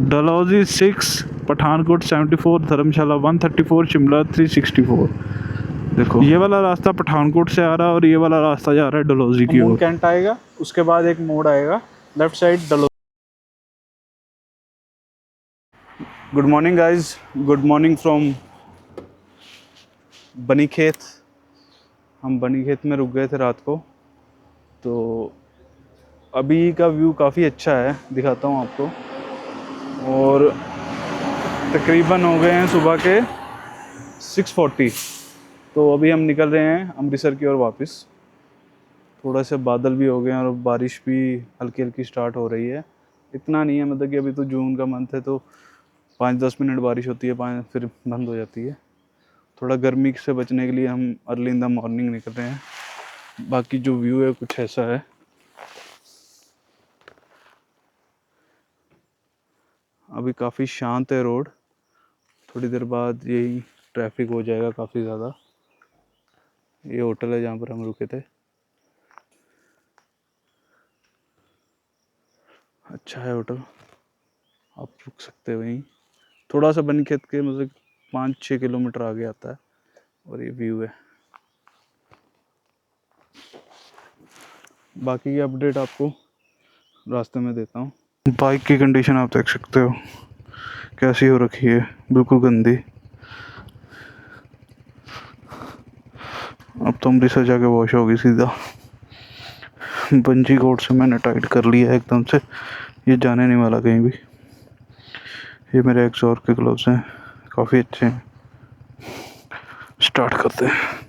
डलहौजी 6, पठानकोट 74, धर्मशाला 134, शिमला 364। देखो ये वाला रास्ता पठानकोट से आ रहा है और ये वाला रास्ता जा रहा है डलहौजी की ओर। कैंट आएगा, उसके बाद एक मोड़ आएगा left side Dalhousie. Good morning guys, good morning from Banikhet. हम बनीखेत में रुक गए थे रात को, तो अभी का व्यू काफ़ी अच्छा है, दिखाता हूँ आपको। और तकरीबन हो गए हैं सुबह के 6:40, तो अभी हम निकल रहे हैं अमृतसर की ओर वापस। थोड़ा सा बादल भी हो गए हैं और बारिश भी हल्की हल्की स्टार्ट हो रही है। इतना नहीं है, मतलब कि अभी तो जून का मंथ है, तो 5-10 मिनट बारिश होती है, फिर बंद हो जाती है। थोड़ा गर्मी से बचने के लिए हम अर्ली इन द मॉर्निंग निकल रहे हैं। बाकी जो व्यू है कुछ ऐसा है। अभी काफ़ी शांत है रोड, थोड़ी देर बाद यही ट्रैफिक हो जाएगा काफ़ी ज़्यादा। ये होटल है जहाँ पर हम रुके थे, अच्छा है होटल, आप रुक सकते हो वहीं। थोड़ा सा बनीखेत के मतलब 5-6 किलोमीटर आगे आता है और ये व्यू है। बाकी की अपडेट आपको रास्ते में देता हूँ। बाइक की कंडीशन आप देख सकते हो कैसी हो रखी है, बिल्कुल गंदी। अब तो अमृतसर जाके वॉश होगी सीधा। बंजी कोट से मैंने टाइट कर लिया है एकदम से, ये जाने नहीं वाला कहीं भी। ये मेरे एक्सॉर के ग्लव्स हैं, काफ़ी अच्छे हैं। स्टार्ट करते हैं।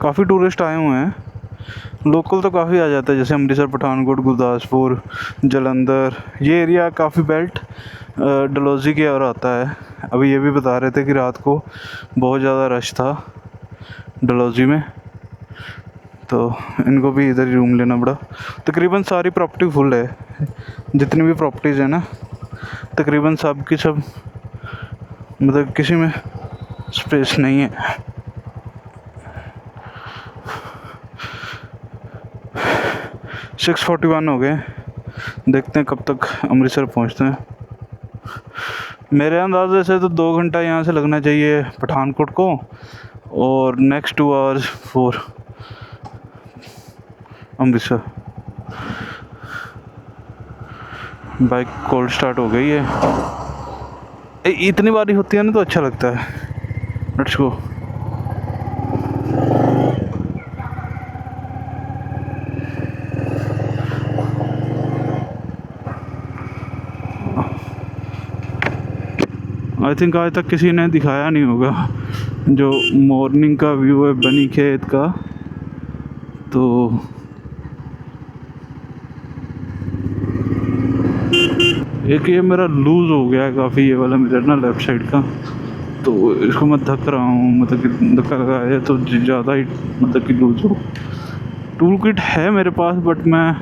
काफ़ी टूरिस्ट आए हुए हैं, लोकल तो काफ़ी आ जाता है, जैसे अमृतसर, पठानकोट, गुरदासपुर, जालंधर, ये एरिया काफ़ी बेल्ट डलहौजी की ओर आता है। अभी ये भी बता रहे थे कि रात को बहुत ज़्यादा रश था डलहौजी में, तो इनको भी इधर ही रूम लेना पड़ा। तकरीबन सारी प्रॉपर्टी फुल है, जितनी भी प्रॉपर्टीज़ है ना, तकरीबन सब की सब, मतलब किसी में स्पेस नहीं है। 6:41 हो गए, देखते हैं कब तक अमृतसर पहुंचते हैं। मेरे अंदाज़े से तो 2 घंटा यहाँ से लगना चाहिए पठानकोट को, और next 2 hours for Amritsar. Bike cold start हो गई है। इतनी बारिश होती है ना तो अच्छा लगता है। Let's go. आई थिंक आज तक किसी ने दिखाया नहीं होगा जो मॉर्निंग का व्यू है बनीखेत का। तो एक ये मेरा लूज़ हो गया है काफ़ी, ये वाला मिरर ना लेफ़्ट साइड का, तो इसको मैं धक रहा हूँ, मतलब कि धक्का लगाया तो ज़्यादा ही मतलब कि लूज़ हो। टूल किट है मेरे पास, बट मैं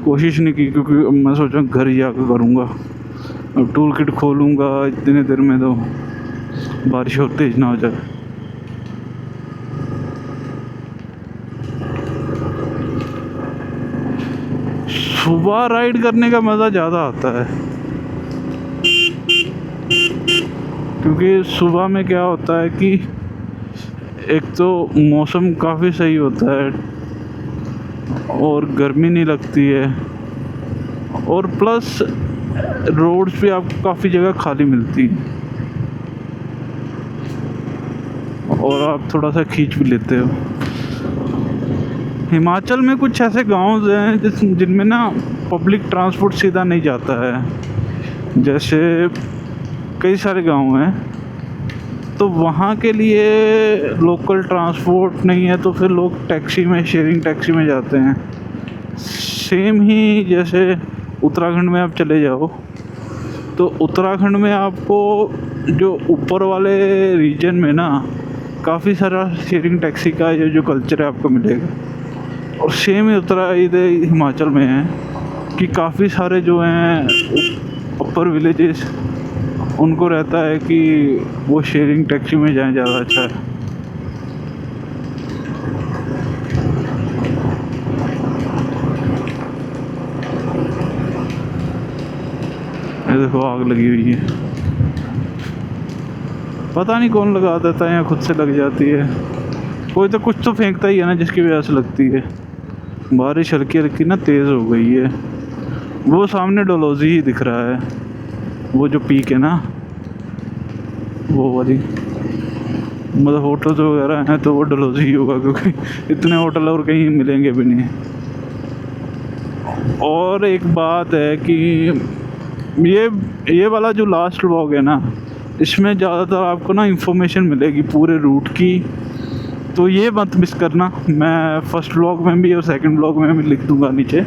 कोशिश नहीं की, क्योंकि अब मैं सोचा घर ही आकर करूँगा। अब टूल किट खोलूँगा इतनी देर में तो बारिश और तेज़ ना हो जाए। सुबह राइड करने का मज़ा ज़्यादा आता है, क्योंकि सुबह में क्या होता है कि एक तो मौसम काफ़ी सही होता है और गर्मी नहीं लगती है, और प्लस रोड्स पे आपको काफ़ी जगह खाली मिलती है और आप थोड़ा सा खींच भी लेते हो। हिमाचल में कुछ ऐसे गांव हैं जिनमें ना पब्लिक ट्रांसपोर्ट सीधा नहीं जाता है, जैसे कई सारे गांव हैं, तो वहाँ के लिए लोकल ट्रांसपोर्ट नहीं है, तो फिर लोग टैक्सी में, शेयरिंग टैक्सी में जाते हैं। सेम ही जैसे उत्तराखंड में आप चले जाओ तो उत्तराखंड में आपको जो ऊपर वाले रीजन में ना काफ़ी सारा शेयरिंग टैक्सी का ये जो कल्चर है आपको मिलेगा। और सेम ही इधर हिमाचल में है कि काफ़ी सारे जो हैं अपर विलेजेस उनको रहता है कि वो शेयरिंग टैक्सी में जाएं, ज़्यादा अच्छा है। ये देखो आग लगी हुई है, पता नहीं कौन लगा देता है या खुद से लग जाती है। कोई तो कुछ तो फेंकता ही है ना जिसकी वजह से लगती है। बारिश हल्की हल्की ना तेज़ हो गई है। वो सामने डलहौजी ही दिख रहा है, वो जो पीक है ना वो वाली, मतलब होटल्स वगैरह हैं तो वो डलहौजी ही होगा, क्योंकि इतने होटल और कहीं मिलेंगे भी नहीं। और एक बात है कि ये वाला जो लास्ट व्लॉग है ना, इसमें ज़्यादातर आपको ना इंफॉर्मेशन मिलेगी पूरे रूट की, तो ये मत मिस करना। मैं फर्स्ट व्लॉग में भी और सेकंड व्लॉग में भी लिख दूंगा नीचे,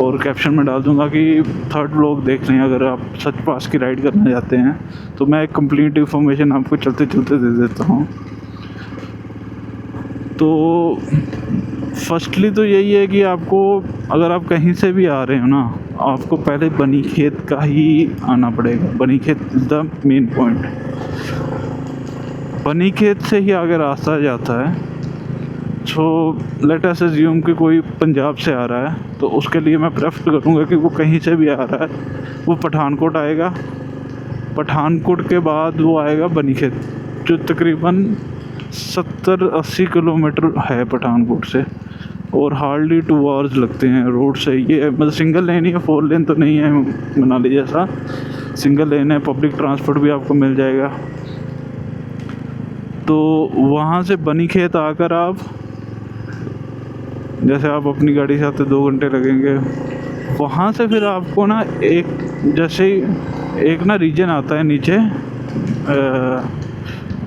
और कैप्शन में डाल दूंगा कि थर्ड व्लॉग देख लें अगर आप सच पास की राइड करना चाहते हैं। तो मैं एक कंप्लीट इंफॉर्मेशन आपको चलते चलते दे देता हूँ। तो फर्स्टली तो यही है कि आपको अगर आप कहीं से भी आ रहे हो ना, आपको पहले बनीखेत का ही आना पड़ेगा। Banikhet is the main point. Banikhet से ही आगे रास्ता जाता है। सो लेट अस अज्यूम कि कोई पंजाब से आ रहा है, तो उसके लिए मैं प्रेफर करूँगा कि वो कहीं से भी आ रहा है, वो पठानकोट आएगा। पठानकोट के बाद वो आएगा बनीखेत, जो तकरीबन 70-80 किलोमीटर है पठानकोट से, और हार्डली 2 आवर्स लगते हैं रोड से। ये मतलब सिंगल लेन ही है, 4 लेन तो नहीं है मनाली जैसा, सिंगल लेन है। पब्लिक ट्रांसपोर्ट भी आपको मिल जाएगा। तो वहाँ से बनीखेत आकर आप, जैसे आप अपनी गाड़ी से आते 2 घंटे लगेंगे, वहाँ से फिर आपको ना जैसे एक ना रीजन आता है नीचे,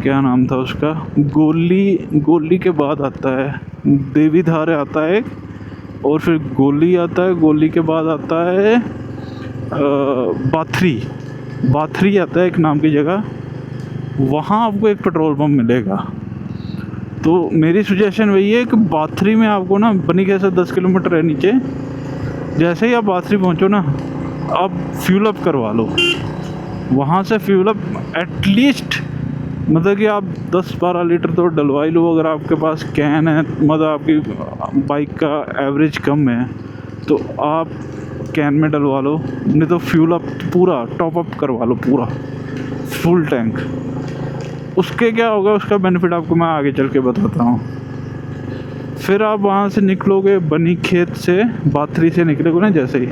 क्या नाम था उसका, गोली के बाद आता है देवीधार आता है, और फिर गोली आता है। गोली के बाद आता है बाथरी आता है एक नाम की जगह। वहाँ आपको एक पेट्रोल पंप मिलेगा। तो मेरी सजेशन वही है कि बाथरी में आपको ना, बनीखेत से 10 किलोमीटर है नीचे, जैसे ही आप बाथरी पहुँचो ना, आप फ्यूल अप करवा लो। वहाँ से फ्यूल अप एटलीस्ट, मतलब कि आप 10-12 लीटर तो डलवा ही लो अगर आपके पास कैन है, मतलब आपकी बाइक का एवरेज कम है तो आप कैन में डलवा लो, नहीं तो फ्यूल अप पूरा टॉप अप करवा लो, पूरा फुल टैंक। उसके क्या होगा, उसका बेनिफिट आपको मैं आगे चल के बताता हूँ। फिर आप वहाँ से निकलोगे बनीखेत से, बाथरी से निकलोगे ना, जैसे ही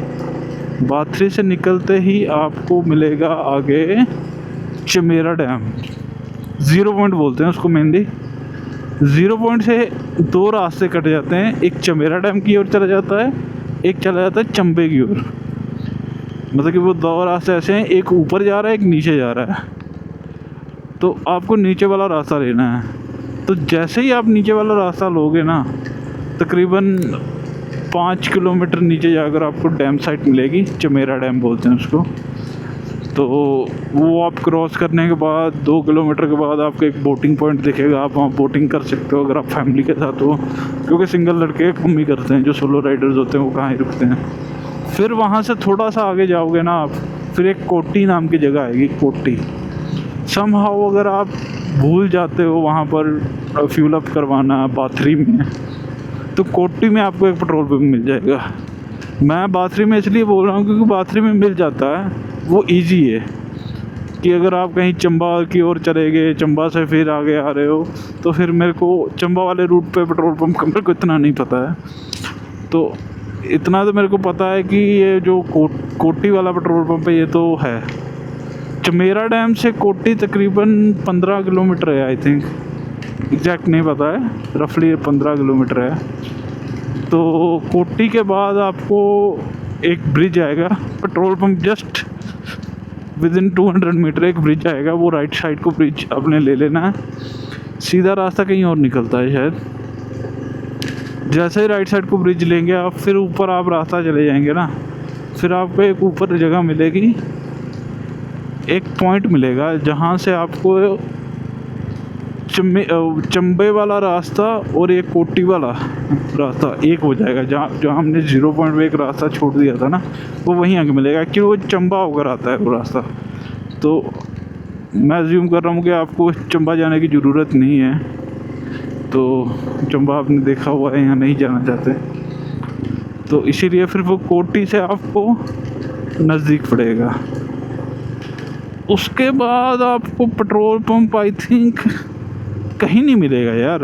बाथरी से निकलते ही आपको मिलेगा आगे चमेरा डैम। 0 पॉइंट बोलते हैं उसको मेनली। 0 पॉइंट से 2 रास्ते कट जाते हैं, एक चमेरा डैम की ओर चला जाता है, एक चला जाता है चंबे की ओर। मतलब कि वो 2 रास्ते ऐसे हैं, एक ऊपर जा रहा है, एक नीचे जा रहा है। तो आपको नीचे वाला रास्ता लेना है। तो जैसे ही आप नीचे वाला रास्ता लोगे ना, तकरीबन 5 किलोमीटर नीचे जाकर आपको डैम साइट मिलेगी, चमेरा डैम बोलते हैं उसको। तो वो आप क्रॉस करने के बाद 2 किलोमीटर के बाद आपको एक बोटिंग पॉइंट दिखेगा। आप वहाँ बोटिंग कर सकते हो अगर आप फैमिली के साथ हो, क्योंकि सिंगल लड़के कम ही करते हैं, जो सोलो राइडर्स होते हैं वो कहाँ ही रुकते हैं। फिर वहाँ से थोड़ा सा आगे जाओगे ना आप, फिर एक कोटी नाम की जगह आएगी। कोटी समहाउ अगर आप भूल जाते हो वहाँ पर फ्यूल अप करवाना बाथरी में, तो कोटी में आपको एक पेट्रोल पंप मिल जाएगा। मैं बाथरी में इसलिए बोल रहा हूँ क्योंकि बाथरी में मिल जाता है, वो इजी है। कि अगर आप कहीं चंबा की ओर चले गए, चंबा से फिर आगे आ रहे हो, तो फिर मेरे को चंबा वाले रूट पे पेट्रोल पंप का मेरे को इतना नहीं पता है। तो इतना तो मेरे को पता है कि ये जो कोटी वाला पेट्रोल पंप है, ये तो है। चमेरा डैम से कोटी तकरीबन 15 किलोमीटर है, आई थिंक, एग्जैक्ट नहीं पता है, रफली 15 किलोमीटर है। तो कोटी के बाद आपको एक ब्रिज आएगा, petrol pump just within 200 metre एक ब्रिज आएगा। वो राइट साइड को ब्रिज आपने ले लेना है, सीधा रास्ता कहीं और निकलता है शायद। जैसे ही राइट साइड को ब्रिज लेंगे आप, फिर ऊपर आप रास्ता चले जाएंगे ना, फिर आपको एक ऊपर जगह मिलेगी एक पॉइंट मिलेगा जहाँ से आपको चंबे वाला रास्ता और एक कोटी वाला रास्ता एक हो जाएगा। जहाँ हमने 0 पॉइंट में एक रास्ता छोड़ दिया था ना, वो वहीं आगे मिलेगा, कि वो चंबा होकर आता है वो रास्ता। तो मैं अज्यूम कर रहा हूँ कि आपको चंबा जाने की ज़रूरत नहीं है, तो चंबा आपने देखा हुआ है, यहाँ नहीं जाना चाहते, तो इसीलिए फिर वो कोटी से आपको नज़दीक पड़ेगा। उसके बाद आपको पेट्रोल पंप आई थिंक कहीं नहीं मिलेगा यार।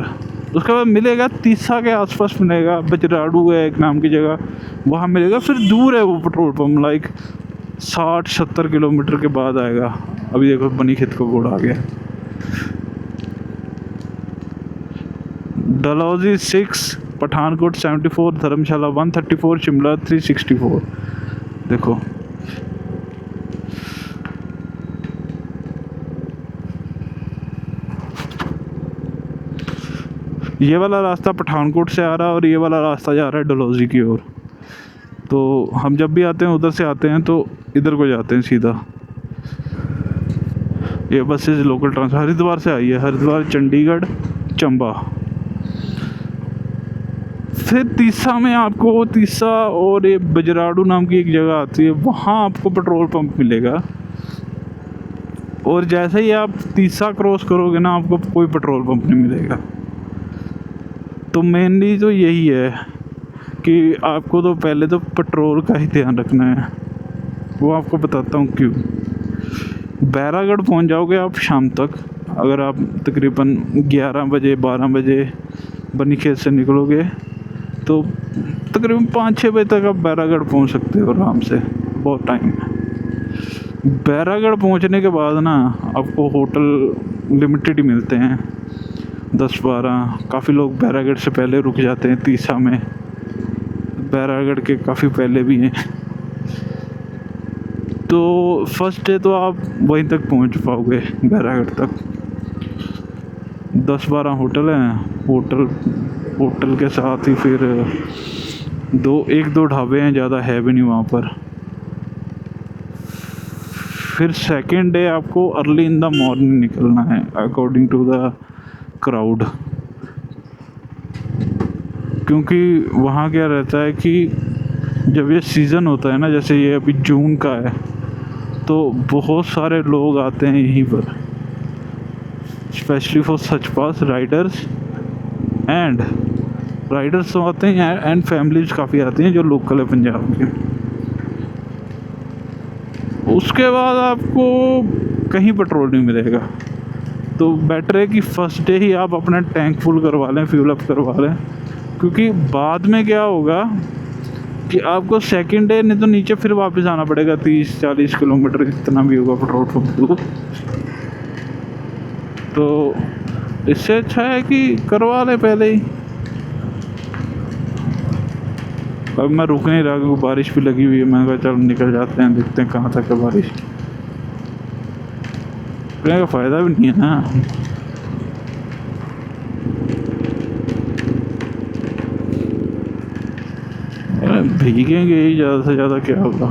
उसके बाद मिलेगा तीसा के आसपास मिलेगा, बजराड़ू है एक नाम की जगह, वहाँ मिलेगा। फिर दूर है वो पेट्रोल पंप, लाइक 60-70 किलोमीटर के बाद आएगा। अभी देखो बनी खेत को गोड़ आ गया। डलहौजी 6, पठानकोट 74, धर्मशाला 134, शिमला 364। देखो ये वाला रास्ता पठानकोट से आ रहा है और ये वाला रास्ता जा रहा है डलहौजी की ओर। तो हम जब भी आते हैं उधर से आते हैं तो इधर को जाते हैं सीधा। ये बसेज लोकल ट्रांसपोर्ट हरिद्वार से आई है, हरिद्वार, चंडीगढ़, चंबा। फिर तीसा में आपको, तीसा और ये बजराड़ू नाम की एक जगह आती है, वहाँ आपको पेट्रोल पंप मिलेगा। और जैसे ही आप तीसा क्रॉस करोगे ना, आपको कोई पेट्रोल पंप नहीं मिलेगा। तो मेनली तो यही है कि आपको तो पहले तो पेट्रोल का ही ध्यान रखना है। वो आपको बताता हूँ क्यों। बैरागढ़ पहुँच जाओगे आप शाम तक, अगर आप तकरीबन 11 बजे 12 बजे बनी खेत से निकलोगे तो तकरीबन 5-6 बजे तक आप बैरागढ़ पहुँच सकते हो आराम से, बहुत टाइम है। बैरागढ़ पहुँचने के बाद ना आपको होटल लिमिटेड ही मिलते हैं, 10-12। काफ़ी लोग बैरागढ़ से पहले रुक जाते हैं तीसा में, बैरागढ़ के काफ़ी पहले भी हैं। तो फर्स्ट डे तो आप वहीं तक पहुंच पाओगे, बैरागढ़ तक। 10-12 होटल हैं, होटल के साथ ही फिर 1-2 ढाबे हैं, ज़्यादा है भी नहीं वहाँ पर। फिर सेकेंड डे आपको अर्ली इन द मॉर्निंग निकलना है अकॉर्डिंग टू द क्राउड, क्योंकि वहाँ क्या रहता है कि जब ये सीज़न होता है ना, जैसे ये अभी जून का है, तो बहुत सारे लोग आते हैं यहीं पर, specially for such pass Riders तो आते हैं, एंड फैमिलीज काफ़ी आती हैं जो लोकल है पंजाब के। उसके बाद आपको कहीं पेट्रोल नहीं मिलेगा, तो बेटर है कि फर्स्ट डे ही आप अपना टैंक फुल करवा लें, फ्यूल अप करवा लें, क्योंकि बाद में क्या होगा कि आपको सेकंड डे नहीं तो नीचे फिर वापस आना पड़ेगा 30-40 किलोमीटर, इतना भी होगा पेट्रोल पंप दूर। तो इससे अच्छा है कि करवा लें पहले ही। अब मैं रुक नहीं रहा क्योंकि बारिश भी लगी हुई है, मैं कहा चलो निकल जाते हैं, देखते हैं कहाँ तक है बारिश। का फ़ायदा भी नहीं है ना। भीगेंगे ही ज़्यादा से ज़्यादा, क्या होगा।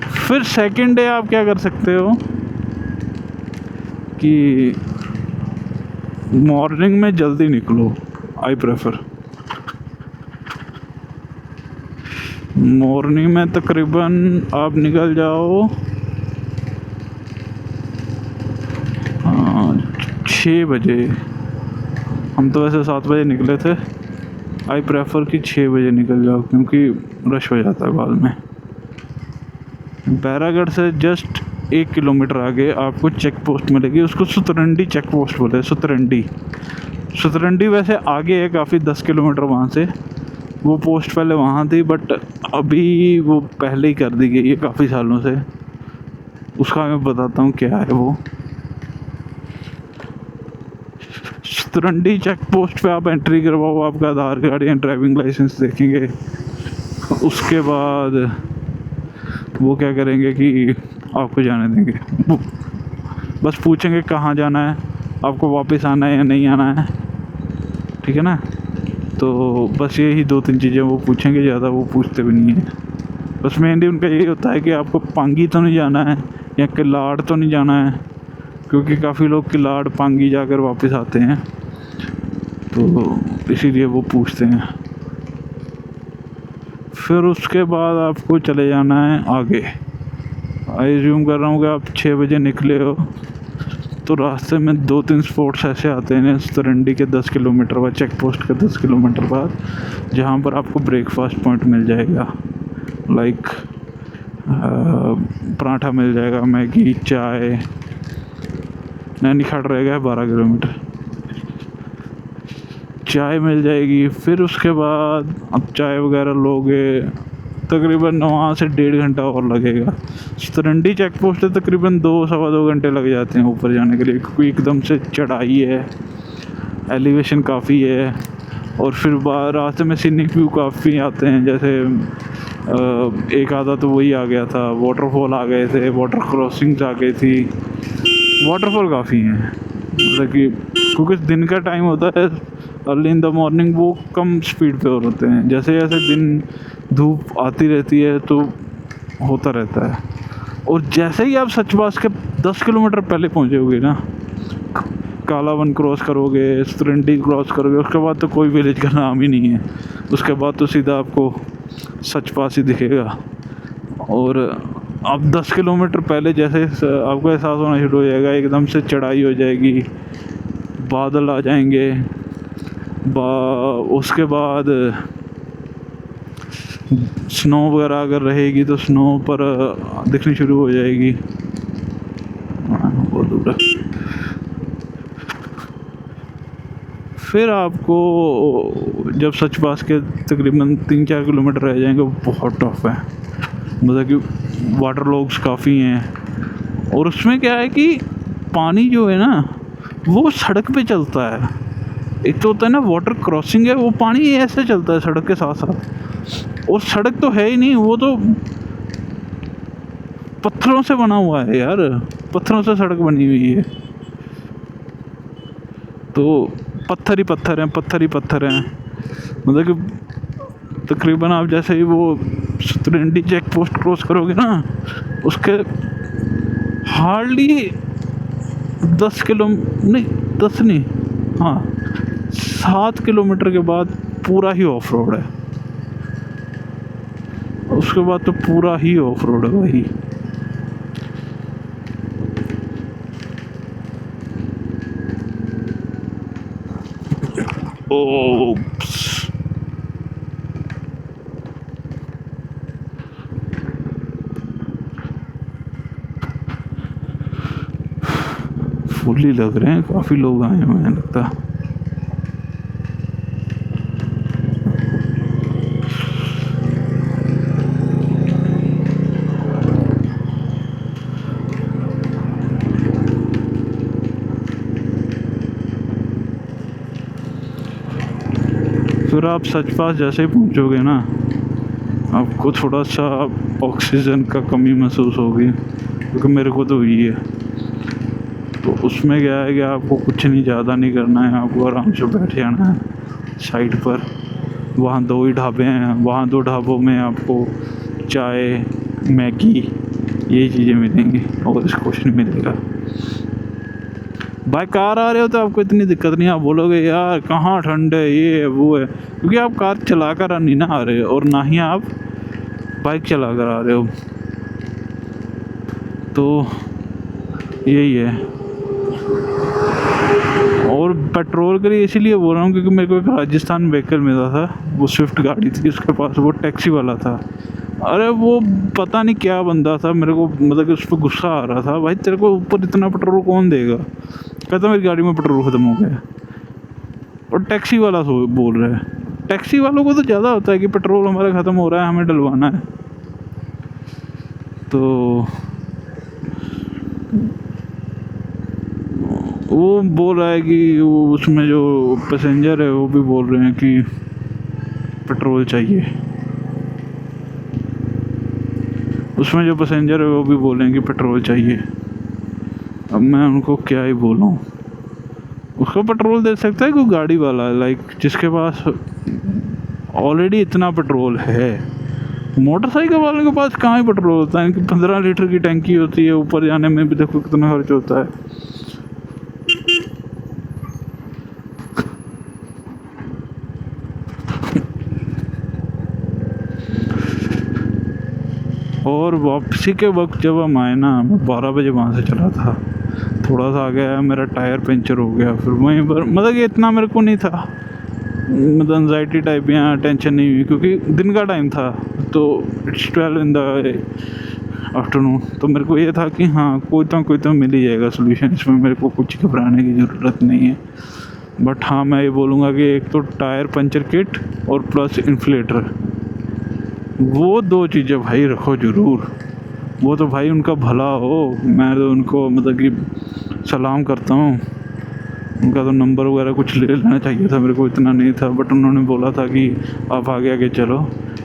फिर सेकंड डे आप क्या कर सकते हो कि मॉर्निंग में जल्दी निकलो, आई प्रेफर। मॉर्निंग में तकरीबन आप निकल जाओ 6 बजे। हम तो वैसे 7 बजे निकले थे, आई प्रेफर कि 6 बजे निकल जाओ, क्योंकि रश हो जाता है बाद में। बैरागढ़ से जस्ट 1 किलोमीटर आगे आपको चेक पोस्ट मिलेगी, उसको सुतरंडी चेक पोस्ट बोलते हैं। सुतरंडी वैसे आगे है काफ़ी, 10 किलोमीटर वहाँ से। वो पोस्ट पहले वहाँ थी, बट अभी वो पहले ही कर दी गई है काफ़ी सालों से। उसका मैं बताता हूँ क्या है वो। सुतरंडी चेक पोस्ट पे आप एंट्री करवाओ, आपका आधार कार्ड या ड्राइविंग लाइसेंस देखेंगे। उसके बाद वो क्या करेंगे कि आपको जाने देंगे, वो बस पूछेंगे कहाँ जाना है, आपको वापस आना है या नहीं आना है, ठीक है ना। तो बस यही 2-3 चीज़ें वो पूछेंगे, ज़्यादा वो पूछते भी नहीं है। बस मेनली उनका यही होता है कि आपको पांगी तो नहीं जाना है, या किलाड़ तो नहीं जाना है, क्योंकि काफ़ी लोग किलाड़ पांगी जाकर वापस आते हैं, तो इसीलिए वो पूछते हैं। फिर उसके बाद आपको चले जाना है आगे। आई ज्यूम कर रहा हूँ कि आप 6 बजे निकले हो, तो रास्ते में 2-3 स्पॉट्स ऐसे आते हैं स्तरंडी के 10 किलोमीटर बाद, चेक पोस्ट के 10 किलोमीटर बाद, जहाँ पर आपको ब्रेकफास्ट पॉइंट मिल जाएगा। लाइक पराठा मिल जाएगा, मैगी, चाय। नैनीखाट रहेगा 12 किलोमीटर, चाय मिल जाएगी। फिर उसके बाद आप चाय वगैरह लोगे, तकरीबन वहाँ से 1.5 घंटा और लगेगा। स्तरंडी चेक पोस्ट है, तकरीबन 2-2.25 घंटे लग जाते हैं ऊपर जाने के लिए, क्योंकि एकदम से चढ़ाई है, एलिवेशन काफ़ी है। और फिर रास्ते में सीनिक व्यू काफ़ी आते हैं, जैसे एक आधा तो वही आ गया था, वाटरफॉल आ गए थे, वाटर क्रॉसिंग्स आ गई थी। वाटरफॉल काफ़ी हैं, मतलब कि क्योंकि दिन का टाइम होता है अर्ली इन द मॉर्निंग, वो कम स्पीड पे और होते हैं। जैसे जैसे दिन धूप आती रहती है तो होता रहता है। और जैसे ही आप सचबास के 10 किलोमीटर पहले पहुँचोगे ना, कालावन क्रॉस करोगे, स्तरंडी क्रॉस करोगे, उसके बाद तो कोई विलेज का नाम ही नहीं है। उसके बाद तो सीधा आपको सचपास ही दिखेगा। और अब 10 किलोमीटर पहले जैसे आपको एहसास होना शुरू हो जाएगा, एकदम से चढ़ाई हो जाएगी, बादल आ जाएंगे, उसके बाद स्नो वगैरह अगर रहेगी तो स्नो पर दिखनी शुरू हो जाएगी। बहुत दूर है। फिर आपको जब सचपास के तकरीबन 3-4 किलोमीटर रह जाएंगे, वो बहुत टफ है, मतलब कि वाटर लॉग्स काफ़ी हैं। और उसमें क्या है कि पानी जो है ना, वो सड़क पे चलता है। एक तो होता है ना वाटर क्रॉसिंग है, वो पानी ऐसे चलता है सड़क के साथ साथ, और सड़क तो है ही नहीं, वो तो पत्थरों से बना हुआ है यार, पत्थरों से सड़क बनी हुई है। तो पत्थर ही पत्थर हैं, पत्थर ही पत्थर हैं, मतलब कि तकरीबन आप जैसे ही वो स्तरंडी चेक पोस्ट क्रॉस करोगे ना, उसके हार्डली 10 किलो नहीं 10 नहीं, हाँ 7 किलोमीटर के बाद पूरा ही ऑफ रोड है। उसके बाद तो पूरा ही ऑफ रोड है भाई। ओ फुल्ली लग रहे हैं, काफ़ी लोग आए हुए हैं लगता है। फिर आप सचपास जैसे ही पहुंचोगे ना, आपको थोड़ा सा ऑक्सीजन का कमी महसूस होगी, क्योंकि मेरे को तो हुई है। तो उसमें क्या है कि आपको कुछ नहीं, ज़्यादा नहीं करना है, आपको आराम से बैठ जाना है साइड पर। वहाँ 2 ही ढाबे हैं, वहाँ 2 ढाबों में आपको चाय, मैगी, यही चीज़ें मिलेंगी, और कुछ नहीं मिलेगा। बाय कार आ रहे हो तो आपको इतनी दिक्कत नहीं, आप बोलोगे यार कहाँ ठंड है, ये है वो है, क्योंकि आप कार चला कर नहीं ना आ रहे हो, और ना ही आप बाइक चला कर आ रहे हो, तो यही है। और पेट्रोल के लिए इसीलिए बोल रहा हूँ क्योंकि मेरे को एक राजस्थान व्हीकल मिला था, वो स्विफ्ट गाड़ी थी, उसके पास वो टैक्सी वाला था। अरे वो पता नहीं क्या बंदा था, मेरे को मतलब कि उस पर गुस्सा आ रहा था, भाई तेरे को ऊपर इतना पेट्रोल कौन देगा, कहता मेरी गाड़ी में पेट्रोल ख़त्म हो गया। और टैक्सी वाला बोल रहा है, टैक्सी वालों को तो ज़्यादा होता है कि पेट्रोल हमारा ख़त्म हो रहा है, हमें डलवाना है। तो वो बोल रहा है कि वो उसमें जो पैसेंजर है वो भी बोल रहे हैं कि पेट्रोल चाहिए, उसमें जो पैसेंजर है वो भी बोल रहे हैं कि पेट्रोल चाहिए। अब मैं उनको क्या ही बोलूँ, उसको पेट्रोल दे सकता है कोई गाड़ी वाला, लाइक जिसके पास ऑलरेडी इतना पेट्रोल है, मोटरसाइकिल वालों के पास कहाँ ही पेट्रोल होता है, इनकी 15 लीटर की टंकी होती है, ऊपर जाने में भी देखो कितना खर्च होता है। और वापसी के वक्त जब हम आए ना, मैं 12 बजे वहाँ से चला था, थोड़ा सा आगे आया, मेरा टायर पंचर हो गया। फिर वहीं पर मतलब कि इतना मेरे को नहीं था, मतलब एनजाइटी टाइप या टेंशन नहीं हुई, क्योंकि दिन का टाइम था, तो इट्स 12 इन द आफ्टरनून। तो मेरे को ये था कि हाँ कोई तो मिल ही जाएगा सोल्यूशन, इसमें मेरे को कुछ घबराने की ज़रूरत नहीं है। बट हाँ मैं ये बोलूँगा कि एक तो टायर पंचर किट और प्लस इन्फ्लेटर, वो 2 चीज़ें भाई रखो ज़रूर। वो तो भाई उनका भला हो, मैं तो उनको मतलब कि सलाम करता हूँ। उनका तो नंबर वगैरह कुछ ले लेना चाहिए था, मेरे को इतना नहीं था, बट उन्होंने बोला था कि आप आगे आगे चलो।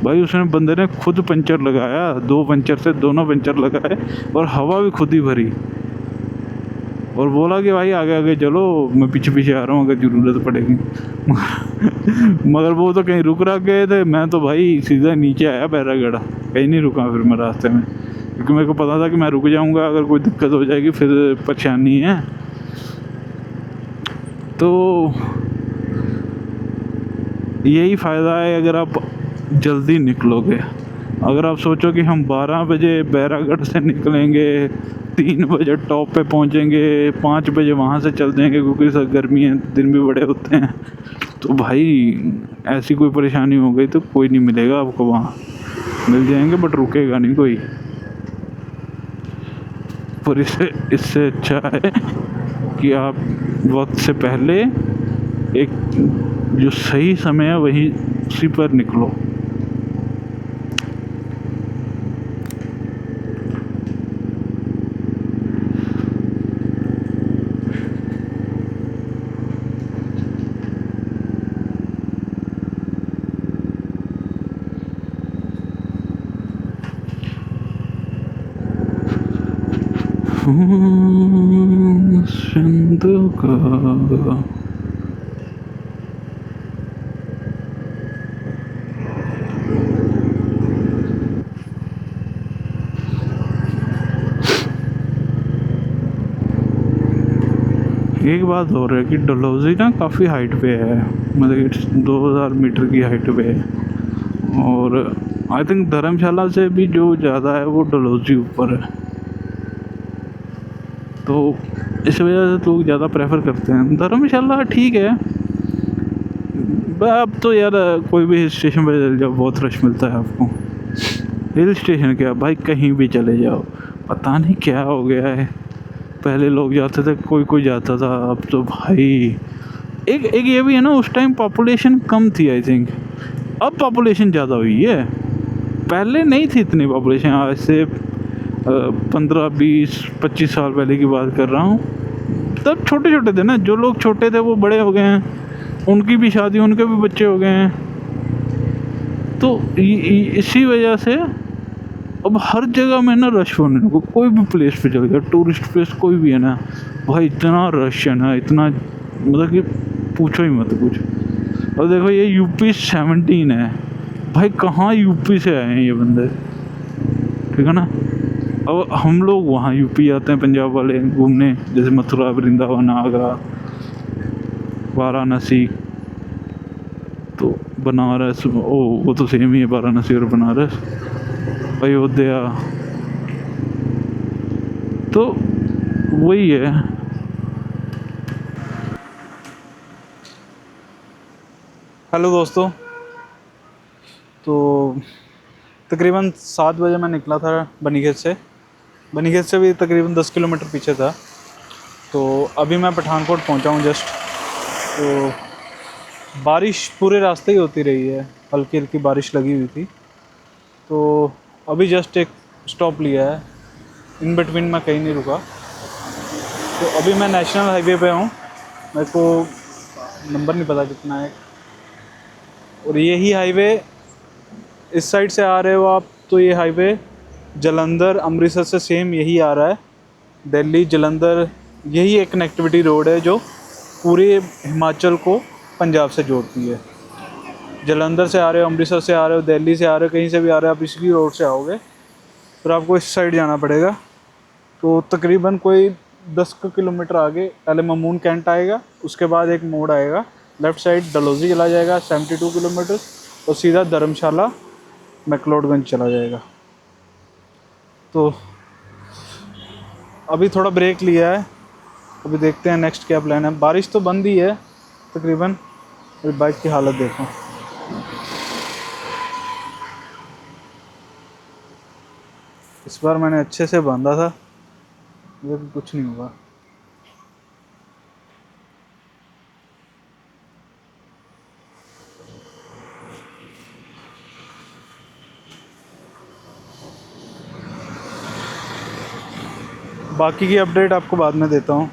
भाई उसने बंदे ने खुद पंचर लगाया, 2 पंचर से दोनों पंचर लगाए और हवा भी खुद ही भरी, और बोला कि भाई आगे आगे चलो, मैं पीछे पीछे आ रहा हूँ अगर ज़रूरत पड़ेगी। मगर वो तो कहीं रुक रख गए थे, मैं तो भाई सीधा नीचे आया बैरागढ़, कहीं नहीं रुका फिर मैं रास्ते में, क्योंकि मेरे को पता था कि मैं रुक जाऊँगा, अगर कोई दिक्कत हो जाएगी फिर परेशानी है। तो यही फ़ायदा है अगर आप जल्दी निकलोगे। अगर आप सोचो कि हम 12 बजे बैरागढ़ से निकलेंगे, 3 बजे टॉप पे पहुंचेंगे, 5 बजे वहाँ से चल देंगे, क्योंकि सर गर्मी है, दिन भी बड़े होते हैं, तो भाई ऐसी कोई परेशानी हो गई तो कोई नहीं मिलेगा आपको वहाँ। मिल जाएंगे बट रुकेगा नहीं कोई। पर इससे अच्छा है कि आप वक्त से पहले एक जो सही समय है वही उसी पर निकलो। सिंधु का एक बात और है कि डलहौजी ना काफ़ी हाइट पे है, मतलब 2000 मीटर की हाइट पे है, और आई थिंक धर्मशाला से भी जो ज़्यादा है वो डलहौजी ऊपर है, तो इस वजह से लोग ज़्यादा प्रेफर करते हैं धर्मशाला। ठीक है, अब तो यार कोई भी हिल स्टेशन पर चले जाओ बहुत रश मिलता है आपको। हिल स्टेशन क्या भाई, कहीं भी चले जाओ, पता नहीं क्या हो गया है। पहले लोग जाते थे, कोई जाता था, अब तो भाई एक ये भी है ना, उस टाइम पॉपुलेशन कम थी आई थिंक, अब पॉपुलेशन ज़्यादा हुई है, पहले नहीं थी इतनी पॉपुलेशन। आज से 15-20-25 साल पहले की बात कर रहा हूँ, तब छोटे छोटे थे ना, जो लोग छोटे थे वो बड़े हो गए हैं, उनकी भी शादी, उनके भी बच्चे हो गए हैं, तो इसी वजह से अब हर जगह में ना रश होने लगा। कोई भी प्लेस पे चल गया, टूरिस्ट प्लेस कोई भी है ना भाई, इतना रश है ना, इतना मतलब कि पूछो ही मत कुछ। और देखो ये UP-17 है भाई, कहाँ यूपी से आए हैं ये बंदे, ठीक है ना। अब हम लोग वहाँ यूपी आते हैं पंजाब वाले घूमने, जैसे मथुरा, वृंदावन, आगरा, वाराणसी, तो बनारस, ओ वो तो सेम ही है, वाराणसी और बनारस, अयोध्या, तो वही है। हेलो दोस्तों, तो तकरीबन 7 बजे मैं निकला था बनीखेत से। बनीखेत से भी तकरीबन 10 किलोमीटर पीछे था, तो अभी मैं पठानकोट पहुंचा हूं जस्ट। तो बारिश पूरे रास्ते ही होती रही है, हल्की हल्की बारिश लगी हुई थी, तो अभी जस्ट एक स्टॉप लिया है, इन बिटवीन मैं कहीं नहीं रुका। तो अभी मैं नेशनल हाईवे पे हूँ, मेरे को नंबर नहीं पता कितना है, और यही हाईवे इस साइड से आ रहे हो आप, तो ये हाईवे जलंधर अमृतसर से सेम यही आ रहा है, दिल्ली जलंधर, यही एक कनेक्टिविटी रोड है जो पूरे हिमाचल को पंजाब से जोड़ती है। जलंधर से आ रहे हो, अमृतसर से आ रहे हो, दिल्ली से आ रहे हो, कहीं से भी आ रहे हो, आप इसी रोड से आओगे, फिर आपको इस साइड जाना पड़ेगा। तो तकरीबन कोई 10 किलोमीटर आगे पहले ममून कैंट आएगा, उसके बाद एक मोड़ आएगा, लेफ़्ट साइड डलहौजी चला जाएगा 72 किलोमीटर, और सीधा धर्मशाला मैक्लोडगंज चला जाएगा। तो अभी थोड़ा ब्रेक लिया है, अभी देखते हैं नेक्स्ट क्या प्लान है। बारिश तो बंद ही है तकरीबन। अभी बाइक की हालत देखो, इस बार मैंने अच्छे से बांधा था, लेकिन कुछ नहीं हुआ। बाकी की अपडेट आपको बाद में देता हूँ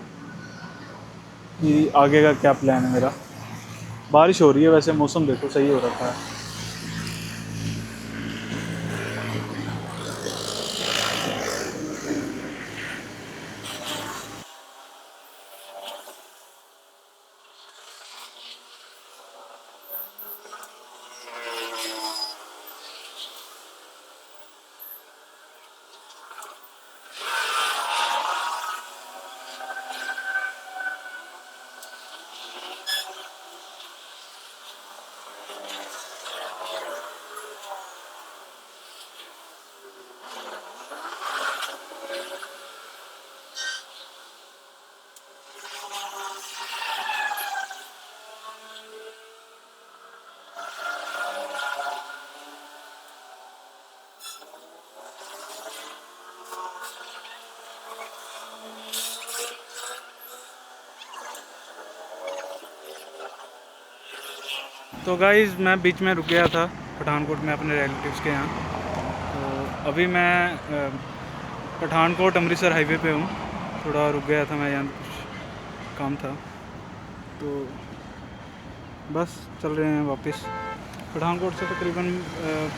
कि आगे का क्या प्लान है मेरा। बारिश हो रही है, वैसे मौसम देखो सही हो रखा है। तो गाइज़ मैं बीच में रुक गया था पठानकोट में अपने रिलेटिव्स के यहाँ। तो अभी मैं पठानकोट अमृतसर हाईवे पे हूँ। थोड़ा रुक गया था मैं, यहाँ कुछ काम था, तो बस चल रहे हैं वापस। पठानकोट से तकरीबन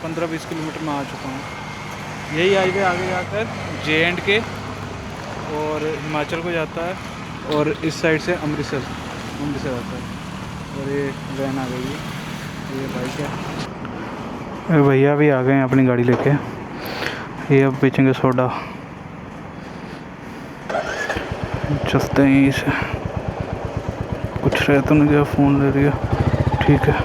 15-20 किलोमीटर में आ चुका हूँ। यही हाईवे आगे जाकर J&K और हिमाचल को जाता है, और इस साइड से अमृतसर आता है। और ये वैन आ गई है, ये बाइक है। भैया भी आ गए हैं अपनी गाड़ी लेके। ये अब बेचेंगे सोडा। चलते हैं यहीं से। कुछ रह तो नहीं गया, फ़ोन ले रही है, ठीक है।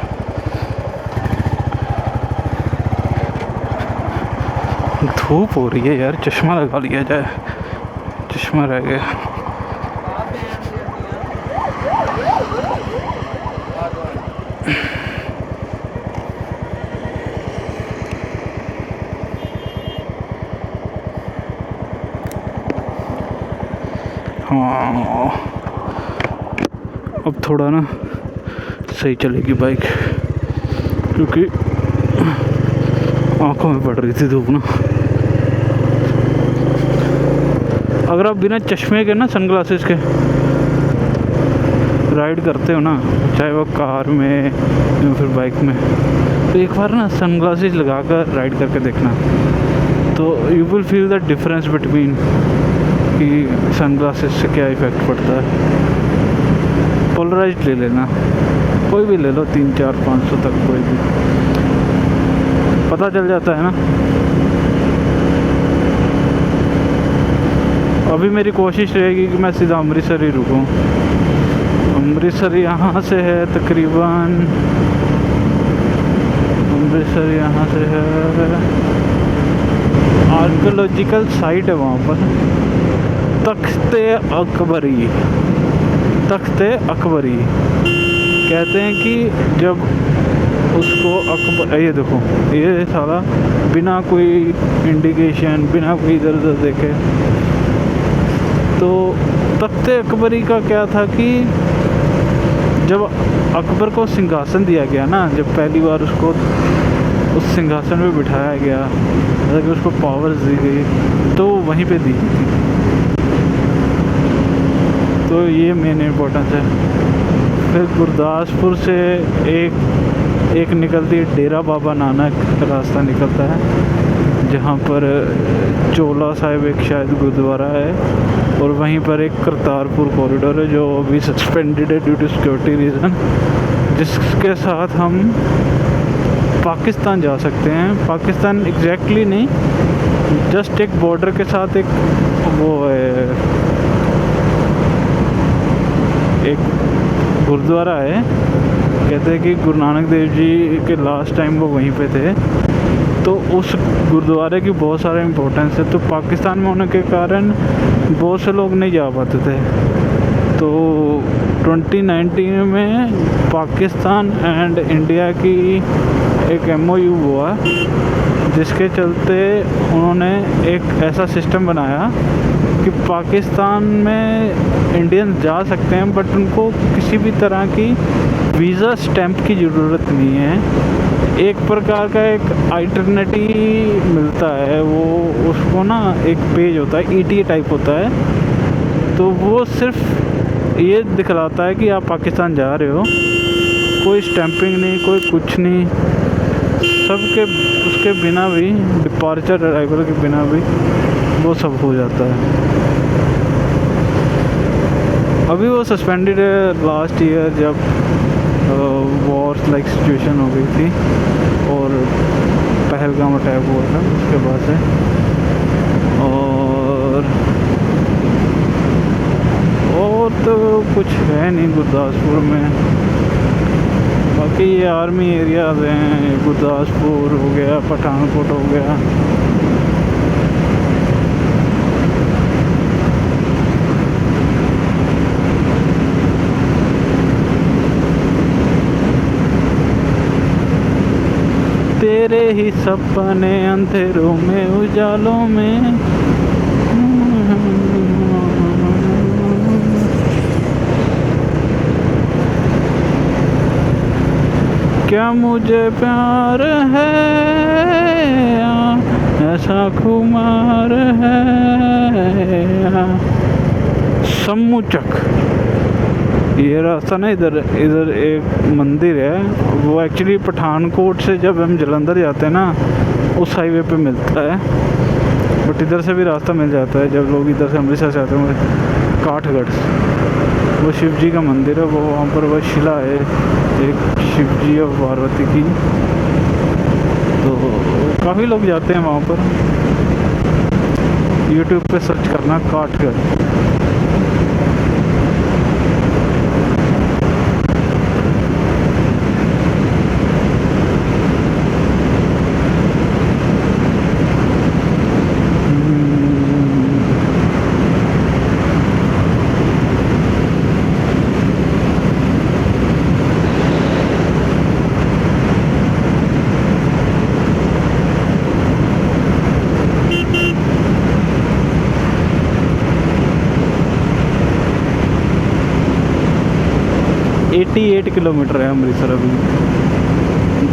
धूप हो रही है यार, चश्मा लगा लिया जाए, चश्मा रह गया। हाँ, अब थोड़ा ना सही चलेगी बाइक, क्योंकि आंखों में पड़ रही थी धूप ना। अगर आप बिना चश्मे के ना, सनग्लासेस के राइड करते हो ना, चाहे वो कार में या फिर बाइक में, तो एक बार ना सनग्लासेस लगा कर राइड करके देखना, तो you will feel the difference between कि सनग्लासेस से क्या इफ़ेक्ट पड़ता है। पोलराइज्ड ले लेना, कोई भी ले लो, 300-400-500 तक कोई भी, पता चल जाता है ना। अभी मेरी कोशिश रहेगी कि मैं सीधा अमृतसर ही रुकूं। अमृतसर यहाँ से है तकरीबन, अमृतसर यहाँ से है, आर्कियोलॉजिकल साइट है वहाँ पर, तख्ते अकबरी। तख्ते अकबरी कहते हैं कि जब उसको अकबर, ये देखो ये सारा बिना कोई इंडिकेशन, बिना कोई इधर उधर देखे, तो तख्ते अकबरी का क्या था कि जब अकबर को सिंहासन दिया गया ना, जब पहली बार उसको उस सिंहासन में बिठाया गया, मतलब कि उसको पावर्स दी गई, तो वहीं पे दी थी। तो ये मेन इम्पोर्टेंस है। फिर गुरदासपुर से एक निकलती है डेरा बाबा नानक रास्ता निकलता है, जहाँ पर चोला साहिब एक शायद गुरुद्वारा है, और वहीं पर एक करतारपुर कॉरिडोर है जो अभी सस्पेंडेड है ड्यू टू सिक्योरिटी रीज़न, जिसके साथ हम पाकिस्तान जा सकते हैं। पाकिस्तान एग्जैक्टली नहीं, जस्ट एक बॉर्डर के साथ एक वो है, एक गुरुद्वारा है। कहते हैं कि गुरु नानक देव जी के लास्ट टाइम वो वहीं पे थे, तो उस गुरुद्वारे की बहुत सारा इम्पोर्टेंस है। तो पाकिस्तान में होने के कारण बहुत से लोग नहीं जा पाते थे। तो 2019 में पाकिस्तान एंड इंडिया की एक MOU हुआ, जिसके चलते उन्होंने एक ऐसा सिस्टम बनाया कि पाकिस्तान में इंडियन जा सकते हैं, बट उनको किसी भी तरह की वीज़ा स्टैंप की ज़रूरत नहीं है। एक प्रकार का एक अल्टरनेटिव मिलता है, वो उसको ना एक पेज होता है, ETA टाइप होता है, तो वो सिर्फ ये दिखलाता है कि आप पाकिस्तान जा रहे हो। कोई स्टैंपिंग नहीं, कोई कुछ नहीं, सबके उसके बिना भी, डिपार्चर अराइवल के बिना भी वो सब हो जाता है। अभी वो सस्पेंडेड है लास्ट ईयर, जब वॉर लाइक सिचुएशन हो गई थी और पहलगाम अटैक हुआ था उसके बाद से। और तो कुछ है नहीं गुरदासपुर में। बाकी ये आर्मी एरियाज़ हैं, गुरदासपुर हो गया, पठानकोट हो गया। तेरे ही सपने अंधेरों में उजालों में, क्या मुझे प्यार है ऐसा खुमार है। सम्मुचक ये रास्ता ना, इधर एक मंदिर है, वो एक्चुअली पठानकोट से जब हम जलंधर जाते हैं ना, उस हाईवे पे मिलता है, बट इधर से भी रास्ता मिल जाता है जब लोग इधर से अमृतसर से आते हैं। काठगढ़ वो शिव जी का मंदिर है, वो वहाँ पर वह शिला है एक शिव जी और पार्वती की, तो काफ़ी लोग जाते हैं वहाँ पर। यूट्यूब पे सर्च करना काठगढ़। एटी 8 किलोमीटर है अमृतसर, अभी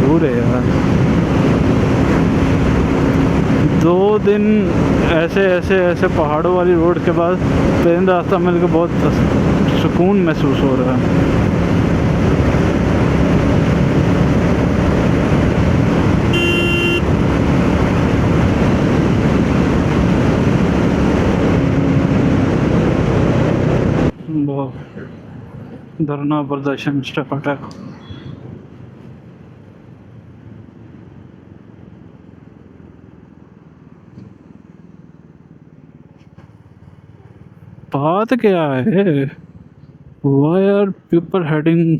दूर है यार। 2 दिन ऐसे पहाड़ों वाली रोड के बाद प्लेन रास्ता मिल के बहुत सुकून महसूस हो रहा है। धरना प्रदर्शन स्टैक। बात क्या है? Why are people heading?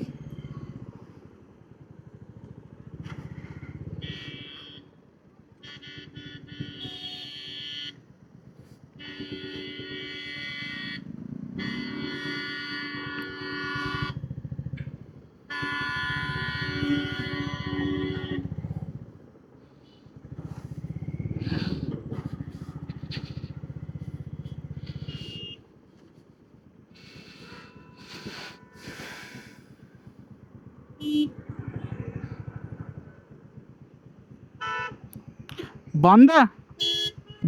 बंद है,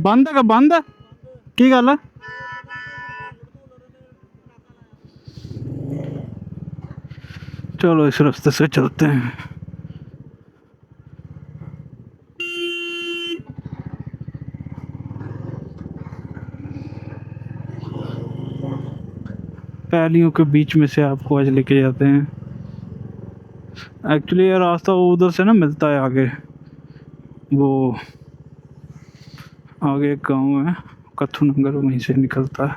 बंद है, बंद है की गल है? चलो इस रास्ते से चलते हैं। पहलियों के बीच में से आपको आज लेके जाते हैं एक्चुअली ये रास्ता उधर से ना मिलता है आगे, वो आगे एक गाँव है कथु नगर, वहीं से निकलता है।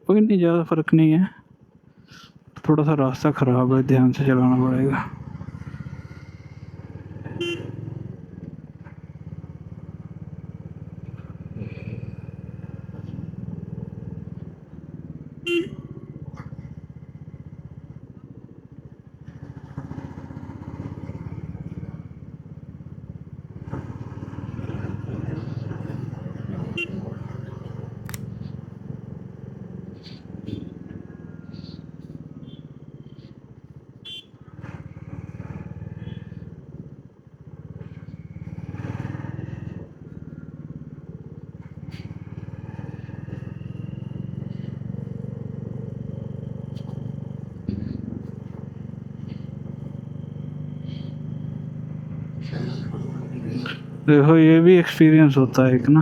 कोई नहीं, ज़्यादा फ़र्क नहीं है। थोड़ा सा रास्ता ख़राब है, ध्यान से चलाना पड़ेगा। देखो ये भी एक्सपीरियंस होता है एक ना।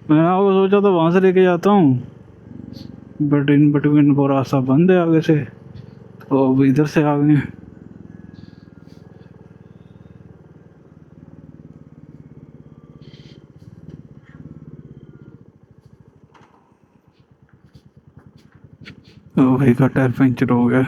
मैंने आपको सोचा था वहाँ से लेके जाता हूँ, बट इन बिटवीन वो रास्ता बंद है आगे से, तो अब इधर से आ गए। तो भाई का टायर पंचर हो गया।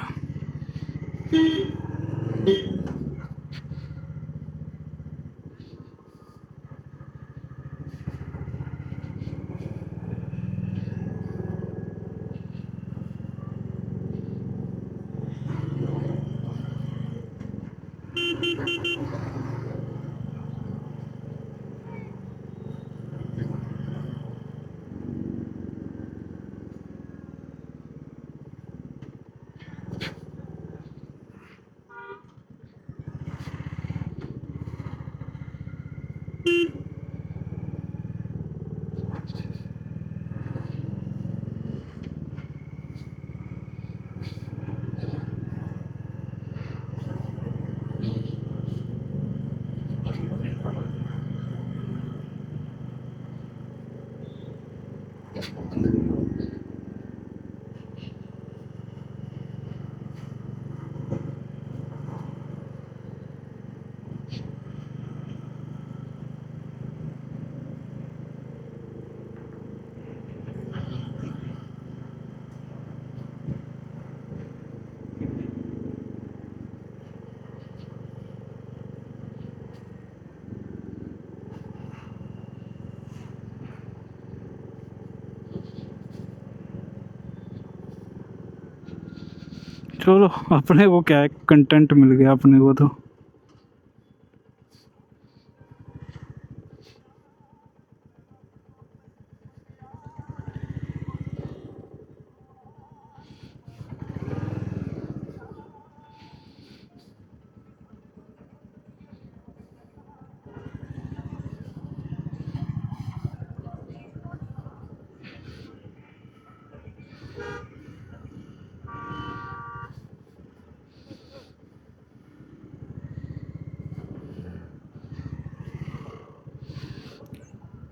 चलो अपने को क्या है, कंटेंट मिल गया अपने को तो।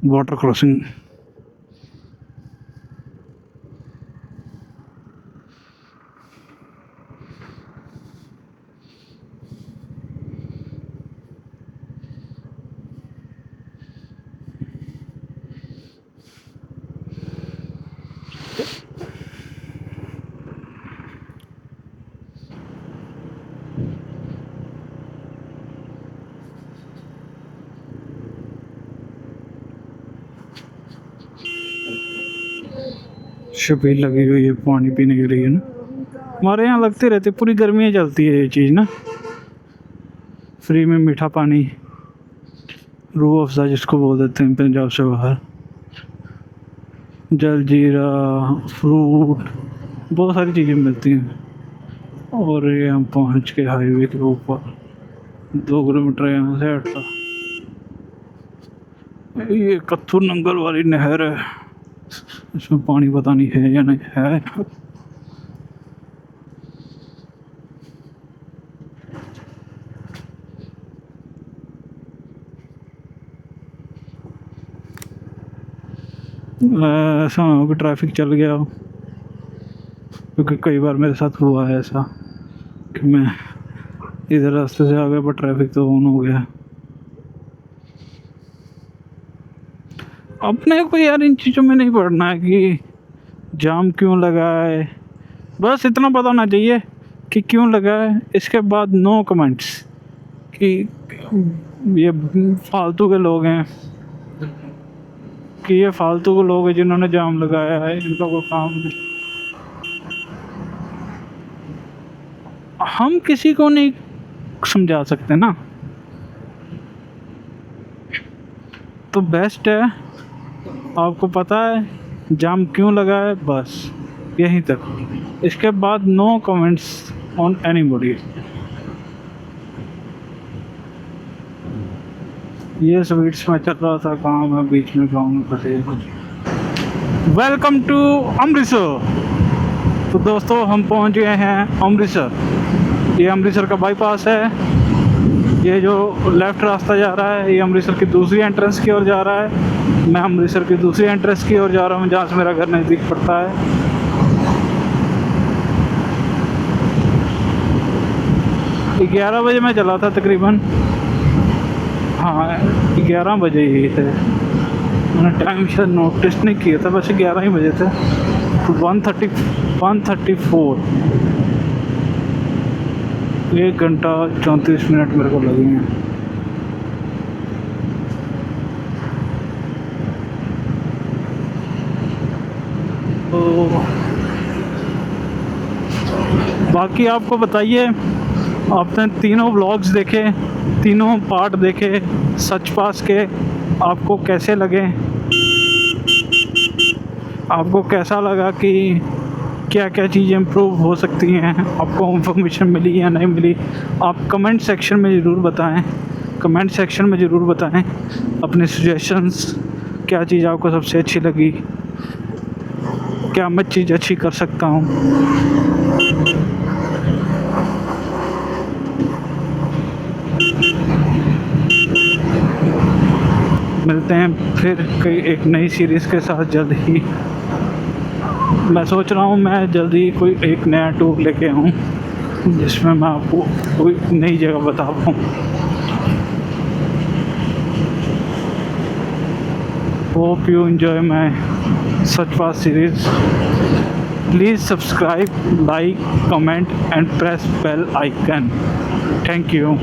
Water crossing. शबील लगी हुई है पानी पीने के लिए ना, हमारे यहाँ लगते रहते, पूरी गर्मियाँ चलती है ये चीज़ ना। फ्री में मीठा पानी, रूह अफ़ज़ा जिसको बोल देते हैं पंजाब से बाहर, जलजीरा, फ्रूट, बहुत सारी चीज़ें मिलती हैं। और ये हम पहुँच के हाईवे के ऊपर, 2 किलोमीटर यहाँ से हटता ये कत्थू नंगल वाली नहर है। इसमें पानी पता नहीं है या नहीं है। ऐसा ना हो कि ट्रैफिक चल गया हो, क्योंकि कई बार मेरे साथ हुआ है ऐसा कि मैं इधर रास्ते से आ गए पर ट्रैफिक तो ऑन हो गया। अपने को यार इन चीज़ों में नहीं पड़ना है कि जाम क्यों लगा है, बस इतना पता होना चाहिए कि क्यों लगा है। इसके बाद नो कमेंट्स कि ये फालतू के लोग हैं, कि ये फालतू के लोग हैं जिन्होंने जाम लगाया है, इनका कोई काम नहीं। हम किसी को नहीं समझा सकते ना, तो बेस्ट है आपको पता है जाम क्यों लगा है, बस यहीं तक। इसके बाद नो कमेंट्स ऑन एनीबॉडी। ये स्वीट्स में चल रहा था काम है, बीच में गाँव में फंसे। Welcome to Amritsar. तो दोस्तों हम पहुंच गए हैं अमृतसर। ये अमृतसर का बाईपास है। ये जो लेफ़्ट रास्ता जा रहा है ये अमृतसर की दूसरी एंट्रेंस की ओर जा रहा है। मैं अमृतसर की दूसरी एंट्रेंस की ओर जा रहा हूँ जहाँ से मेरा घर नज़दीक पड़ता है। 11 बजे मैं चला था तकरीबन, हाँ 11 बजे ही थे। मैंने टाइम शायद नोटिस नहीं किया था, वैसे 11 ही बजे थे। 134 1 घंटा 34 मिनट मेरे को लगे हैं। तो बाकी आपको बताइए, आपने तीनों व्लॉग्स देखे, तीनों पार्ट देखे सच पास के, आपको कैसे लगे? आपको कैसा लगा कि क्या क्या चीज़ें इम्प्रूव हो सकती हैं? आपको इन्फॉर्मेशन मिली या नहीं मिली? आप कमेंट सेक्शन में ज़रूर बताएं। कमेंट सेक्शन में ज़रूर बताएं अपने सजेशंस, क्या चीज़ आपको सबसे अच्छी लगी, क्या मैं चीज़ अच्छी कर सकता हूँ। मिलते हैं फिर कई एक नई सीरीज़ के साथ जल्द ही। मैं सोच रहा हूँ मैं जल्दी कोई एक नया टूर लेके आऊँ जिसमें मैं आपको कोई नई जगह बता पाऊँ। Hope you enjoy my Sach pass series. Please subscribe, like, comment and press bell icon. Thank you.